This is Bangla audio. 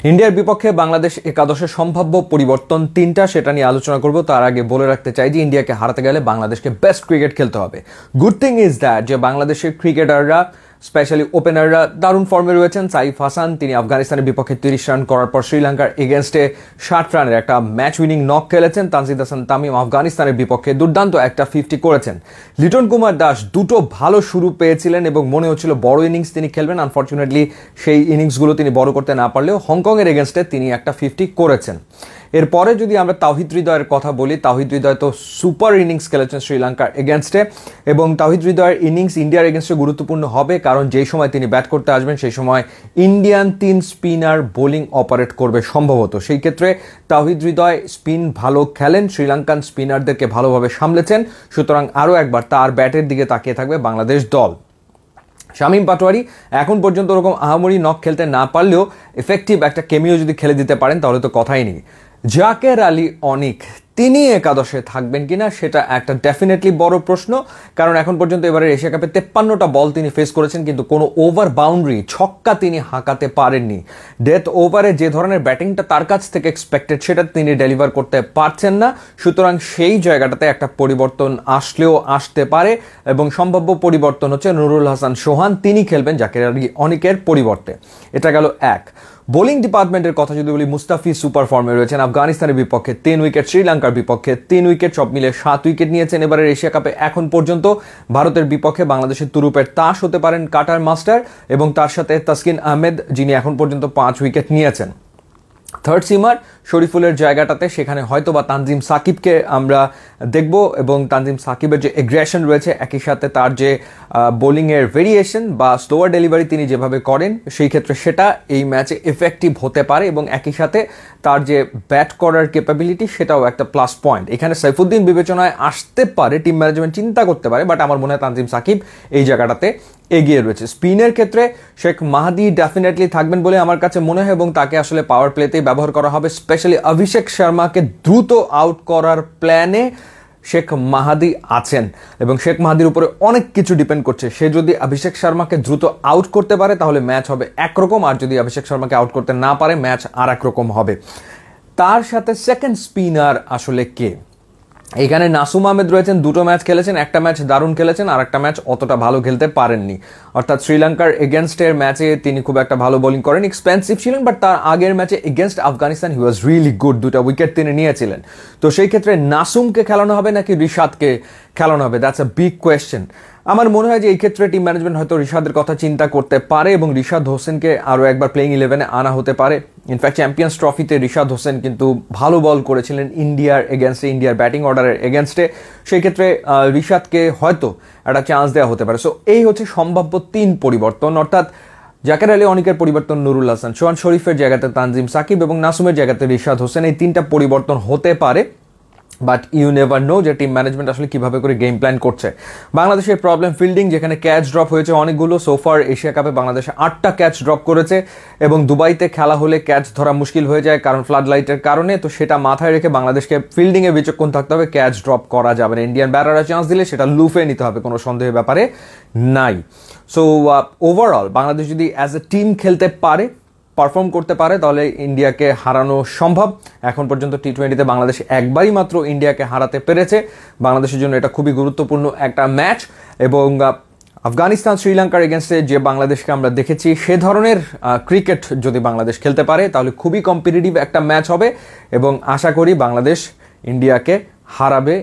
ইন্ডিয়ার বিপক্ষে বাংলাদেশ একাদশের সম্ভাব্য পরিবর্তন তিনটা, সেটা নিয়ে আলোচনা করব। তার আগে বলে রাখতে চাই যে ইন্ডিয়াকে হারাতে গেলে বাংলাদেশকে বেস্ট ক্রিকেট খেলতে হবে। গুড থিং ইজ দ্যাট যে বাংলাদেশের ক্রিকেটাররা স্পেশালি ওপেনাররা দারুণ ফর্মে রয়েছেন। সাইফ হাসান তিনি আফগানিস্তানের বিপক্ষে 30 রান করার পর শ্রীলঙ্কার এগেনস্টে 60 রানের একটা ম্যাচ উইনিং নক খেলেছেন। তানজিদ হাসান তামিম আফগানিস্তানের বিপক্ষে দুর্দান্ত একটা 50 করেছেন। লিটন কুমার দাস দুটো ভালো শুরু পেয়েছিলেন এবং মনে হচ্ছিল বড় ইনিংস তিনি খেলবেন। আনফর্চুনেটলি সেই ইনিংসগুলো তিনি বড় করতে না পারলেও হংকংয়ের এগেনস্টে তিনি একটা 50 করেছেন। এরপরে যদি আমরা তাওহিদ হৃদয়ের কথা বলি, তাওহিদ হৃদয় তো সুপার ইনিংস খেলেছেন শ্রীলঙ্কার এগেনস্টে এবং তাওহিদ হৃদয়ের ইনিংস ইন্ডিয়ার এগেনস্টে গুরুত্বপূর্ণ হবে, কারণ যেই সময় তিনি ব্যাট করতে আসবেন সেই সময় ইন্ডিয়ান 3 স্পিনার বোলিং অপারেট করবে সম্ভবত। সেই ক্ষেত্রে তাওহিদ হৃদয় স্পিন ভালো খেলেন, শ্রীলঙ্কান স্পিনারদেরকে ভালোভাবে সামলেছেন, সুতরাং আরও একবার তার ব্যাটের দিকে তাকিয়ে থাকবে বাংলাদেশ দল। শামীম পাটোয়ারি এখন পর্যন্ত ওরকম আহামরি নক খেলতে না পারলেও এফেক্টিভ একটা কেমিও যদি খেলে দিতে পারেন তাহলে তো কথাই নেই। জাকের আলী অনিক তিনি একাদশে থাকবেন কিনা সেটা একটা ডেফিনেটলি বড় প্রশ্ন, কারণ এখন পর্যন্ত এবারে এশিয়া কাপে 53টা বল তিনি ফেস করেছেন, কিন্তু কোনো ওভার বাউন্ডারি ছক্কা তিনি হাঁকাতে পারেননি। ডেথ ওভারে যে ধরনের ব্যাটিংটা তার কাছ থেকে এক্সপেক্টেড সেটা তিনি ডেলিভার করতে পারছেন না। সুতরাং সেই জায়গাটাতে একটা পরিবর্তন আসলেও আসতে পারে এবং সম্ভাব্য পরিবর্তন হচ্ছে নুরুল হাসান সোহান, তিনি খেলবেন জাকের আলী অনিকের পরিবর্তে। এটা গেল এক। বোলিং ডিপার্টমেন্টের কথা যদি বলি, মুস্তাফিজ সুপার ফর্মে রয়েছেন। আফগানিস্তানের বিপক্ষে 3 উইকেট, শ্রীলঙ্কার বিপক্ষে 3 উইকেট, সব মিলে 7 উইকেট নিয়েছেন এবারের এশিয়া কাপে। এখন পর্যন্ত ভারতের বিপক্ষে বাংলাদেশের তুরুপের তাস হতে পারেন কাটার মাস্টার, এবং তার সাথে তাসকিন আহমেদ যিনি এখন পর্যন্ত 5 উইকেট নিয়েছেন। থার্ড সিমার শরীফুলের জায়গাটাতে সেখানে হয়তো বা তানজিম সাকিবকে আমরা দেখব, এবং তানজিম সাকিবের যে এগ্রেশন রয়েছে, একই সাথে তার যে বোলিংয়ের ভেরিয়েশন বা স্লোয়ার ডেলিভারি তিনি যেভাবে করেন সেই ক্ষেত্রে সেটা এই ম্যাচে এফেক্টিভ হতে পারে, এবং একই সাথে তার যে ব্যাট করার ক্যাপাবিলিটি সেটাও একটা প্লাস পয়েন্ট। এখানে সাইফুদ্দিন বিবেচনায় আসতে পারে, টিম ম্যানেজমেন্ট চিন্তা করতে পারে, বাট আমার মনে হয় তানজিম সাকিব এই জায়গাটাতে এগিয়ে রয়েছে। স্পিনের ক্ষেত্রে শেখ মাহাদি ডেফিনেটলি থাকবেন বলে আমার কাছে মনে হয়, এবং তাকে আসলে পাওয়ার প্লেতেই ব্যবহার করা হবে। স্পেশালি অভিষেক শর্মাকে দ্রুত আউট করার প্ল্যানে শেখ মাহাদি আছেন, এবং শেখ মাহাদির উপরে অনেক কিছু ডিপেন্ড করছে। সে যদি অভিষেক শর্মাকে দ্রুত আউট করতে পারে তাহলে ম্যাচ হবে একরকম, আর যদি অভিষেক শর্মাকে আউট করতে না পারে ম্যাচ আর একরকম হবে। তার সাথে সেকেন্ড স্পিনার আসলে কে? এখানে নাসুম আহমেদ রয়েছেন, দুটো ম্যাচ খেলেছেন, একটা ম্যাচ দারুণ খেলেছেন আর একটা ম্যাচ অতটা ভালো খেলতে পারেননি। অর্থাৎ শ্রীলঙ্কার এগেনস্টের ম্যাচে তিনি খুব একটা ভালো বোলিং করেন, এক্সপেন্সিভ ছিলেন, বাট তার আগের ম্যাচে against Afghanistan he was really good, 2টা উইকেট তিনি নিয়েছিলেন। তো সেই ক্ষেত্রে নাসুমকে খেলানো হবে নাকি রিশাদকে খেলানো হবে, দ্যাটস আ বিগ কোয়েশ্চেন। আমার মনে হয় যে এই ক্ষেত্রে টিম ম্যানেজমেন্ট হয়তো রিশাদের কথা চিন্তা করতে পারে এবং রিশাদ হোসেনকে আরও একবার প্লেইং 11-এ আনা হতে পারে। ইনফ্যাক্ট চ্যাম্পিয়ন্স ট্রফিতে রিশাদ হোসেন কিন্তু ভালো বল করেছিলেন ইন্ডিয়ার এগেনস্টে, ইন্ডিয়ার ব্যাটিং অর্ডারের এগেনস্টে। সেই ক্ষেত্রে রিশাদকে হয়তো একটা চান্স দেওয়া হতে পারে। সো এই হচ্ছে সম্ভাব্য 3 পরিবর্তন, অর্থাৎ জাকের আলী অনিকের পরিবর্তন নুরুল হাসান সোহান, শরীফের জায়গাতে তানজিম সাকিব এবং নাসুমের জায়গাতে রিশাদ হোসেন, এই 3টা পরিবর্তন হতে পারে। বাট ইউ নেভার নো যে টিম ম্যানেজমেন্ট আসলে কিভাবে করে গেম প্ল্যান করছে। বাংলাদেশের প্রবলেম ফিল্ডিং, যেখানে ক্যাচ ড্রপ হয়েছে অনেকগুলো। সোফার এশিয়া কাপে বাংলাদেশে 8টা ক্যাচ ড্রপ করেছে, এবং দুবাইতে খেলা হলে ক্যাচ ধরা মুশকিল হয়ে যায় কারণ ফ্লাড লাইটের কারণে। তো সেটা মাথায় রেখে বাংলাদেশকে ফিল্ডিংয়ে বিচক্ষণ থাকতে হবে, ক্যাচ ড্রপ করা যাবে না। ইন্ডিয়ান ব্যাটাররা চান্স দিলে সেটা লুফে নিতে হবে, কোনো সন্দেহের ব্যাপারে নাই। সো ওভারঅল বাংলাদেশ যদি অ্যাজ এ টিম খেলতে পারে, পারফর্ম করতে পারে, তাহলে ইন্ডিয়াকে হারানো সম্ভব। এখন পর্যন্ত টি20তে বাংলাদেশ একবারই মাত্র ইন্ডিয়াকে হারাতে পেরেছে। বাংলাদেশের জন্য এটা খুবই গুরুত্বপূর্ণ একটা ম্যাচ, এবং আফগানিস্তান শ্রীলঙ্কার এগেনস্টে যে বাংলাদেশকে আমরা দেখেছি সে ধরনের ক্রিকেট যদি বাংলাদেশ খেলতে পারে তাহলে খুবই কম্পিটিটিভ একটা ম্যাচ হবে, এবং আশা করি বাংলাদেশ ইন্ডিয়াকে হারাবে।